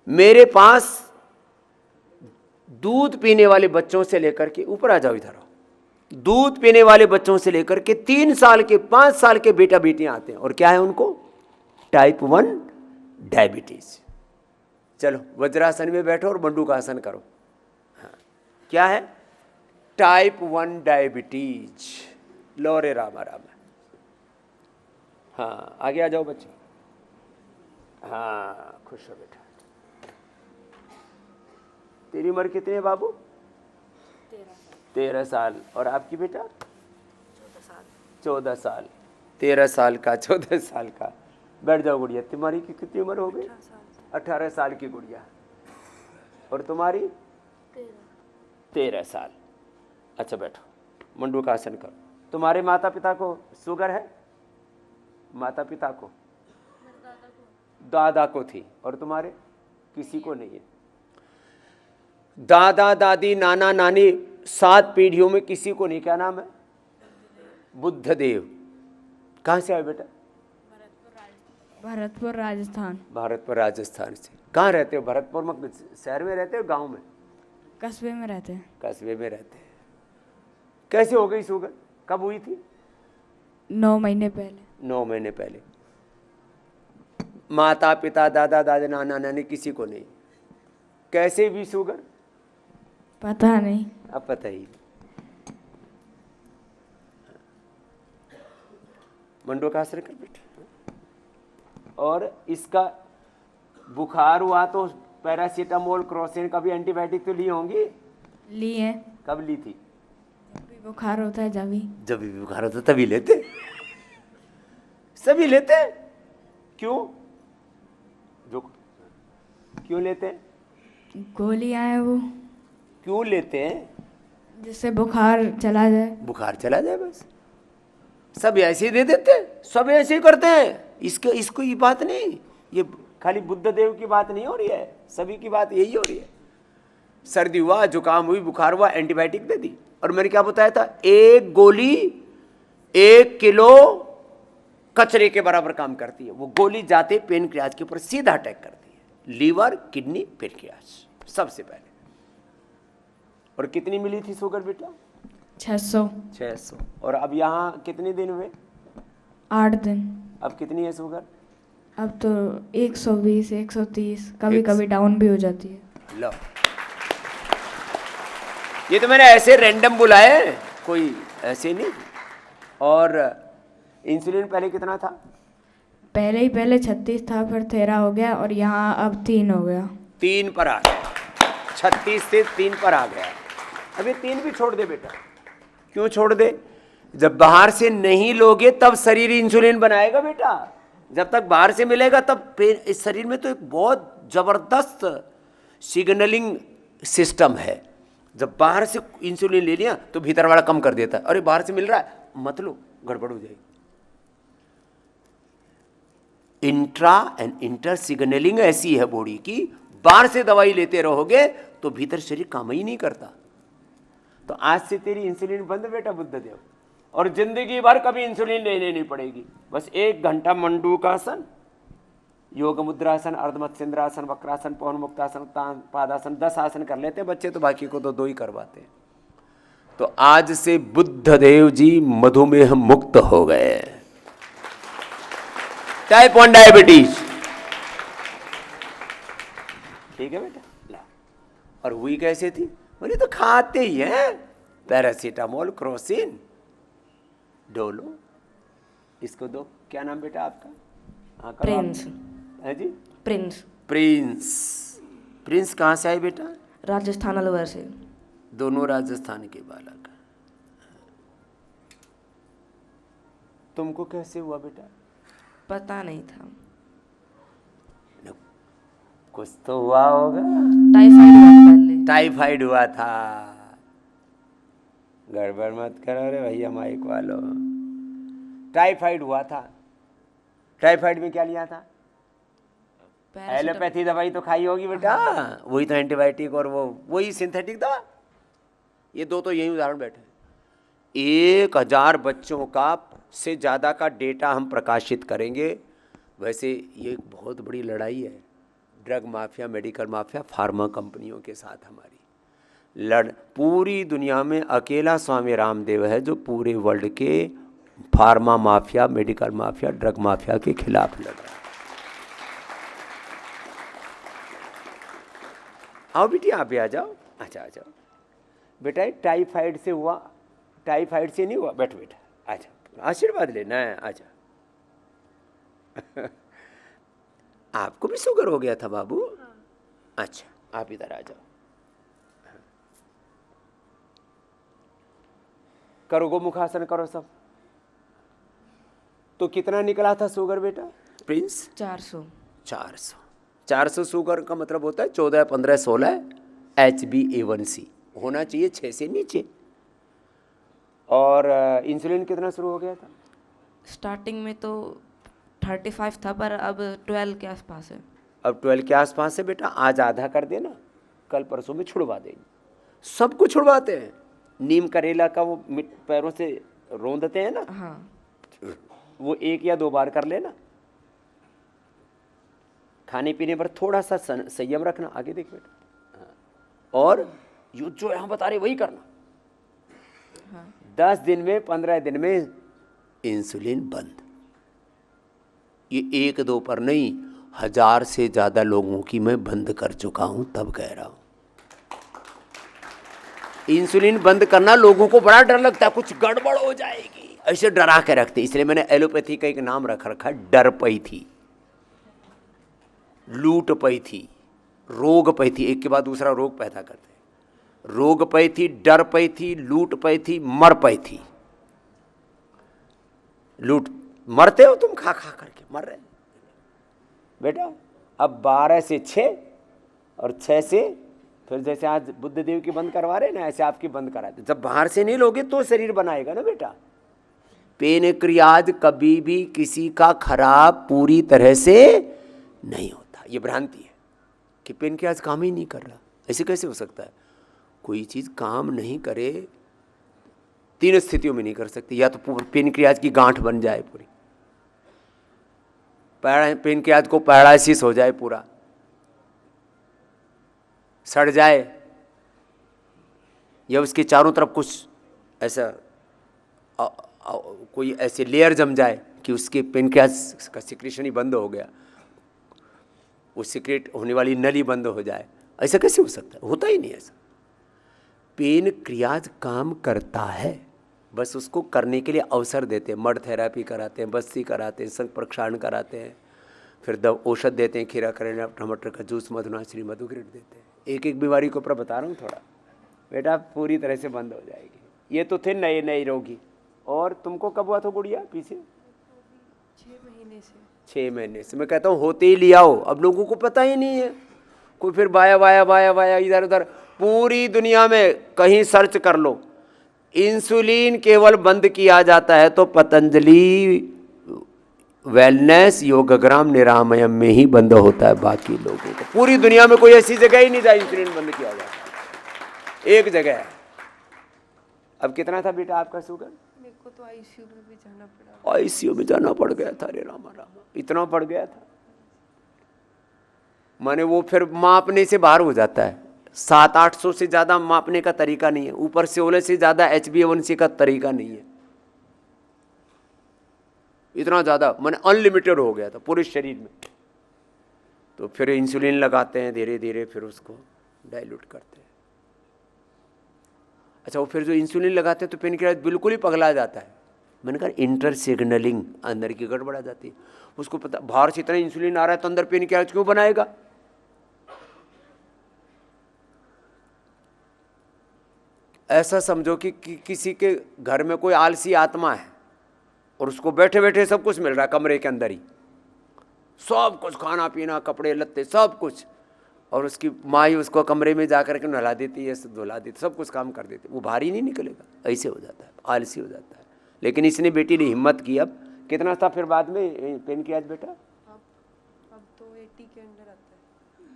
मेरे पास दूध पीने वाले बच्चों से लेकर के, ऊपर आ जाओ इधर, दूध पीने वाले बच्चों से लेकर के 3 साल के 5 साल के बेटा बेटियां आते हैं, और क्या है उनको? Type 1 diabetes. चलो वज्रासन में बैठो और मंडूकासन करो। हाँ, क्या है? Type 1 diabetes. लो रे रामा रामा। हाँ आगे आ जाओ बच्चे। हाँ खुश हो बेटा। तेरी उम्र कितनी है बाबू? 13 साल। और आपकी बेटा? 14 साल। 13 साल का, 14 साल का। बैठ जाओ गुड़िया। तुम्हारी कितनी उम्र हो गई? 18 साल की गुड़िया। और तुम्हारी? 13 साल। अच्छा बैठो, मंडूकासन करो। तुम्हारे माता पिता को शुगर है? माता पिता को? दादा को थी। और तुम्हारे? किसी को नहीं है। दादा दादी नाना नानी 7 पीढ़ियों में किसी को नहीं। क्या नाम है? बुद्धदेव। कहाँ से आए बेटा? भरतपुर राजस्थान। भरतपुर राजस्थान से। कहाँ रहते हो? भरतपुर में शहर में रहते हो गांव में? कस्बे में रहते हैं। कस्बे में रहते हैं। कैसे हो गई शुगर? कब हुई थी? 9 महीने पहले। 9 महीने पहले। माता पिता दादा दादी नाना नानी किसी को नहीं। कैसे भी शुगर? पता नहीं। अब पता ही। मंडूकासन कर बेटा। और इसका बुखार हुआ तो पैरासीटामोल क्रोसिन का भी एंटीबायोटिक तो ली होंगी? ली है। कब ली थी? जब भी बुखार होता है जब भी बुखार होता है तभी लेते। सभी लेते हैं। क्यों? जो क्यों लेते हैं? गोलियां हैं वो। क्यों लेते हैं? जिससे बुखार चला जाए। बुखार चला जाए बस। सब ऐसे ही दे देते हैं, सब ऐसे ही करते हैं। इसको ये बात नहीं, ये खाली बुद्धदेव की बात नहीं हो रही है, सभी की बात यही हो रही है। सर्दी हुआ, जुकाम हुई, बुखार हुआ, एंटीबायोटिक दे दी। और मैंने क्या बताया था? एक गोली 1 किलो कचरे के बराबर काम करती है। वो गोली जाते पेनक्रियाज के ऊपर सीधा अटैक करती है। लीवर, किडनी, पेनक्रियाज सबसे पहले। और कितनी मिली थी शुगर बेटा? 600। और अब यहाँ कितने दिन हुए? 8 दिन। अब कितनी है शुगर? अब तो 120 130, कभी कभी डाउन भी हो जाती है। लो, ये तो मैंने ऐसे रैंडम बुलाए, कोई ऐसे नहीं। और इंसुलिन पहले कितना था? पहले 36 था, फिर 13 हो गया, और यहाँ अब 3 हो गया। 3 पर आ गया। 36 से 3 पर आ गया। अभी 3 भी छोड़ दे बेटा। क्यों छोड़ दे? जब बाहर से नहीं लोगे तब शरीर इंसुलिन बनाएगा बेटा। जब तक बाहर से मिलेगा तब इस शरीर में तो एक बहुत जबरदस्त सिग्नलिंग सिस्टम है। जब बाहर से इंसुलिन ले लिया तो भीतर वाला कम कर देता है। अरे बाहर से मिल रहा है, मत लो, गड़बड़ हो जाएगी। इंट्रा एंड इंटर सिग्नलिंग ऐसी है बॉडी की, बाहर से दवाई लेते रहोगे तो भीतर शरीर काम ही नहीं करता। तो आज से तेरी इंसुलिन बंद बेटा बुद्धदेव, और जिंदगी भर कभी इंसुलिन लेने नहीं पड़ेगी। बस 1 घंटा मंडूकासन, योग मुद्रासन, अर्धमत्स्येंद्रासन, वक्रासन, पवन मुक्तासन, पादासन, 10 आसन कर लेते बच्चे, तो बाकी को तो 2 ही करवाते हैं। तो आज से बुद्धदेव जी मधुमेह मुक्त हो गए। Type 1 diabetes. ठीक है बेटा। ला। और हुई कैसे थी? बोले तो खाते ही हैं, पैरासीटामोल, क्रोसिन, डोलो। इसको दो। क्या नाम बेटा आपका? हाँ प्रिंस। है जी? प्रिंस। प्रिंस। प्रिंस कहाँ से आए बेटा? राजस्थान अलवर से। दोनों राजस्थान के बालक। तुमको कैसे हुआ बेटा? पता नहीं था। कुछ तो हुआ होगा। टाइफाइड हुआ था पहले। टाइफाइड हुआ था। गड़बड़ मत करो रे भैया माइक वालों। टाइफाइड हुआ था। टाइफाइड में क्या लिया था? एलोपैथी दवाई तो खाई होगी बेटा। वही तो एंटीबायोटिक और वही सिंथेटिक दवा। ये 2 तो यही उदाहरण बैठे। 1000 बच्चों का से ज़्यादा का डेटा हम प्रकाशित करेंगे। वैसे ये एक बहुत बड़ी लड़ाई है। Drug mafia, medical mafia, pharma कंपनियों के साथ हमारी पूरी दुनिया में अकेला स्वामी रामदेव है जो पूरे वर्ल्ड के pharma mafia, medical mafia, drug mafia के खिलाफ लड़ रहा है। आओ बेटी, आप भी आ जाओ। अच्छा आ जाओ बेटा। टाइफाइड से हुआ? टाइफाइड से नहीं हुआ? बैठो बेटा, आ जाओ, आशीर्वाद लेना है, आ जाओ। आपको भी शुगर हो गया था बाबू? अच्छा, आप इधर आ जाओ। करो गोमुखासन, करो सब। तो कितना निकला था शुगर बेटा प्रिंस? 400। 400 शुगर का मतलब होता है 14, 15, 16 HbA1c होना चाहिए 6 से नीचे। और इंसुलिन कितना शुरू हो गया था? स्टार्टिंग में तो 35 था, पर अब 12 के आसपास है। अब 12 के आसपास है बेटा। आज आधा कर देना, कल परसों में छुड़वा देंगे। सब कुछ छुड़वाते हैं। नीम करेला का वो पैरों से रोंदते हैं ना, हाँ। वो 1 या 2 बार कर लेना। खाने पीने पर थोड़ा सा संयम रखना। आगे देख बेटा। हाँ। और युद्ध जो यहाँ बता रहे वही करना। हाँ। 10 दिन में, 15 दिन में इंसुलिन बंद। ये 1-2 पर नहीं, 1000 से ज्यादा लोगों की मैं बंद कर चुका हूं, तब कह रहा हूं। इंसुलिन बंद करना लोगों को बड़ा डर लगता है, कुछ गड़बड़ हो जाएगी, ऐसे डरा के रखते। इसलिए मैंने एलोपैथी का एक नाम रखा डर पैथी, लूट पैथी, रोग पैथी। एक के बाद दूसरा रोग पैदा करते हैं। रोग पैथी, डर पैथी, लूट पैथी, मर पैथी। लूट, मरते हो तुम खा खा करके, मर रहे बेटा। अब 12 से 6 और 6 से फिर जैसे आज बुद्ध देव की बंद करवा रहे ना, ऐसे आपकी बंद कराते। जब बाहर से नहीं लोगे तो शरीर बनाएगा ना बेटा। पेनक्रियाज कभी भी किसी का खराब पूरी तरह से नहीं होता। ये भ्रांति है कि पेनक्रियाज काम ही नहीं कर रहा। ऐसे कैसे हो सकता है? कोई चीज काम नहीं करे 3 स्थितियों में नहीं कर सकती। या तो पेनक्रियाज की गांठ बन जाए पूरी, पेनक्रियाज को पैरालिसिस हो जाए, पूरा सड़ जाए, या उसके चारों तरफ कुछ ऐसा कोई ऐसे लेयर जम जाए कि उसके पेनक्रियाज का सिक्रेशन ही बंद हो गया, वो सिक्रेट होने वाली नली बंद हो जाए। ऐसा कैसे हो सकता है? होता ही नहीं ऐसा। पेनक्रियाज काम करता है, बस उसको करने के लिए अवसर देते हैं। मड थेरेपी कराते हैं, बस्ती कराते हैं, संग प्रक्षालन कराते हैं, फिर औषध देते हैं, खीरा करेला, टमाटर का जूस, मधुनाश्री, मधुग्रेट देते हैं। एक एक बीमारी के ऊपर बता रहा हूँ थोड़ा बेटा, पूरी तरह से बंद हो जाएगी। ये तो थे नए नए रोगी। और तुमको कब हुआ था गुड़िया? पीछे 6 महीने से। मैं कहता हूँ होते ही लिया हो। अब लोगों को पता ही नहीं है, कोई फिर बाया बाया बाया बाया इधर उधर। पूरी दुनिया में कहीं सर्च कर लो, इंसुलिन केवल बंद किया जाता है तो पतंजलि वेलनेस योगग्राम निरामयम में ही बंद होता है। बाकी लोगों को पूरी दुनिया में कोई ऐसी जगह ही नहीं जहाँ इंसुलिन बंद किया जाता है। एक जगह है। अब कितना था बेटा आपका शुगर? मेरे को तो आईसीयू में भी जाना पड़ा। आईसीयू में जाना पड़ गया था। अरे रामा रामा, इतना पड़ गया था। माने वो फिर मापने से बाहर हो जाता है। 700-800 से ज्यादा मापने का तरीका नहीं है। ऊपर से 16 से ज्यादा HbA1c का तरीका नहीं है। इतना ज्यादा माने अनलिमिटेड हो गया था पूरे शरीर में। तो फिर इंसुलिन लगाते हैं धीरे धीरे, फिर उसको डाइल्यूट करते हैं। अच्छा, वो फिर जो इंसुलिन लगाते हैं तो पेनक्रियाज बिल्कुल ही पगला जाता है। मैंने कहा इंटर सिग्नलिंग, अंदर की गड़बड़ आ जाती है। उसको पता बाहर से इतना इंसुलिन आ रहा है तो अंदर पेनक्रियाज क्यों बनाएगा? ऐसा समझो कि किसी के घर में कोई आलसी आत्मा है और उसको बैठे बैठे सब कुछ मिल रहा है कमरे के अंदर ही, सब कुछ, खाना पीना, कपड़े लत्ते, सब कुछ। और उसकी माँ ही उसको कमरे में जा कर के नहला देती है, धुला देती, सब कुछ काम कर देती। वो भारी नहीं निकलेगा। ऐसे हो जाता है, आलसी हो जाता है। लेकिन इसने बेटी ने हिम्मत की। अब कितना था फिर बाद में पेनक्रियाज बेटा? अब तो 80 के अंदर आता है।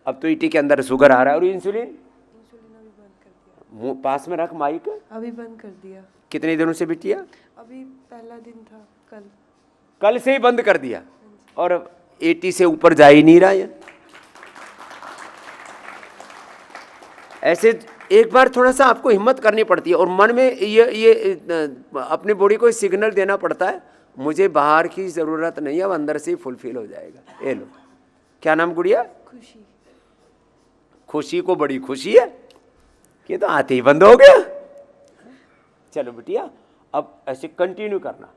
अब तो 80 के अंदर शुगर आ रहा है। और इंसुलिन अभी बंद कर दिया। मुँह पास में रख माइक। अभी बंद कर दिया। कितने दिनों से बिटिया? अभी पहला दिन था कल। कल से ही बंद कर दिया। और 80 से ऊपर जा ही नहीं रहा है। ऐसे एक बार थोड़ा सा आपको हिम्मत करनी पड़ती है और मन में ये अपनी बॉडी को सिग्नल देना पड़ता है, मुझे बाहर की ज़रूरत नहीं है, अब अंदर से ही फुलफिल हो जाएगा। ये लो, क्या नाम गुड़िया? खुशी। खुशी को बड़ी खुशी है कि तो आते ही बंद हो गया। चलो बिटिया, अब ऐसे कंटिन्यू करना।